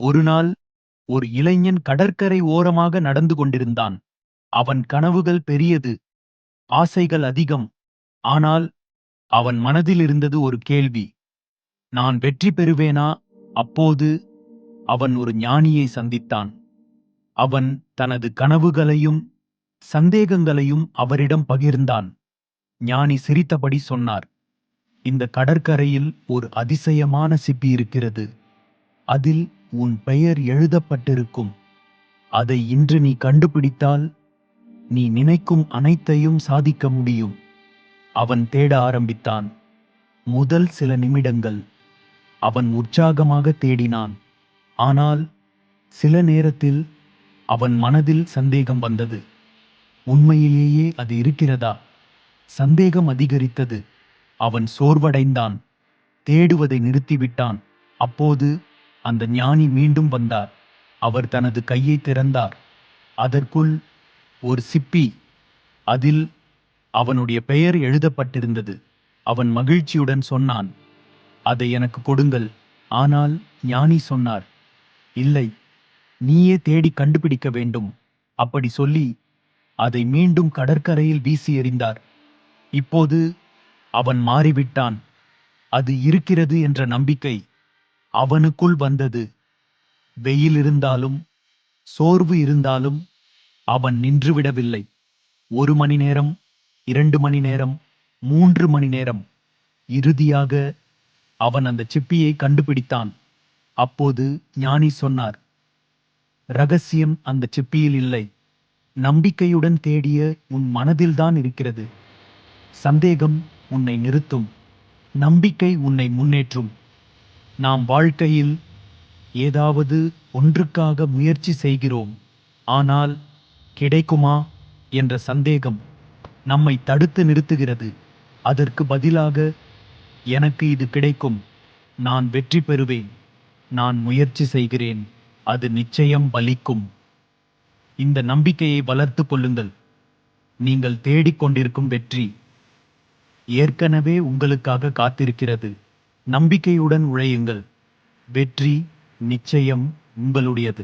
ஒருநாள் ஒரு இளைஞன் கடற்கரை ஓரமாக நடந்து கொண்டிருந்தான். அவன் கனவுகள் பெரியது, ஆசைகள் அதிகம். ஆனால் அவன் மனதில் இருந்தது ஒரு கேள்வி: நான் வெற்றி பெறுவேனா? அப்போது அவன் ஒரு ஞானியை சந்தித்தான். அவன் தனது கனவுகளையும் சந்தேகங்களையும் அவரிடம் பகிர்ந்தான். ஞானி சிரித்தபடி சொன்னார்: இந்த கடற்கரையில் ஒரு அதிசயமான சிப்பி இருக்கிறது. அதில் உன் பெயர் எழுதப்பட்டிருக்கும். அதை இன்று நீ கண்டுபிடித்தால் நீ நினைக்கும் அனைத்தையும் சாதிக்க முடியும். அவன் தேட ஆரம்பித்தான். முதல் சில நிமிடங்கள் அவன் உற்சாகமாக தேடினான். ஆனால் சில நேரத்தில் அவன் மனதில் சந்தேகம் வந்தது. உண்மையிலேயே அது இருக்கிறதா? சந்தேகம் அதிகரித்தது. அவன் சோர்வடைந்தான். தேடுவதை நிறுத்திவிட்டான். அப்போது அந்த ஞானி மீண்டும் வந்தார். அவர் தனது கையை திறந்தார். அதற்குள் ஒரு சிப்பி. அதில் அவனுடைய பெயர் எழுதப்பட்டிருந்தது. அவன் மகிழ்ச்சியுடன் சொன்னான்: அதை எனக்கு கொடுங்கள். ஆனால் ஞானி சொன்னார்: இல்லை, நீயே தேடி கண்டுபிடிக்க வேண்டும். அப்படி சொல்லி அதை மீண்டும் கடற்கரையில் வீசி எறிந்தார். இப்போது அவன் மாறிவிட்டான். அது இருக்கிறது என்ற நம்பிக்கை அவனுக்குள் வந்தது. வெயில் இருந்தாலும் சோர்வு இருந்தாலும் அவன் நின்றுவிடவில்லை. 1 மணி நேரம், 2 மணி நேரம், 3 மணி நேரம். இறுதியாக அவன் அந்த சிப்பியை கண்டுபிடித்தான். அப்போது ஞானி சொன்னார்: ரகசியம் அந்த சிப்பியில் இல்லை. நம்பிக்கையுடன் தேடிய உன் மனதில்தான் இருக்கிறது. சந்தேகம் உன்னை நிறுத்தும், நம்பிக்கை உன்னை முன்னேற்றும். நாம் வாழ்க்கையில் ஏதாவது ஒன்றுக்காக முயற்சி செய்கிறோம். ஆனால் கிடைக்குமா என்ற சந்தேகம் நம்மை தடுத்து நிறுத்துகிறது. அதற்கு பதிலாக, எனக்கு இது கிடைக்கும், நான் வெற்றி பெறுவேன், நான் முயற்சி செய்கிறேன், அது நிச்சயம் பலிக்கும். இந்த நம்பிக்கையை வளர்த்துக் கொள்ளுங்கள். நீங்கள் தேடிக்கொண்டிருக்கும் வெற்றி ஏற்கனவே உங்களுக்காக காத்திருக்கிறது. நம்பிக்கையுடன் உழையுங்கள். வெற்றி நிச்சயம் உங்களுடையது.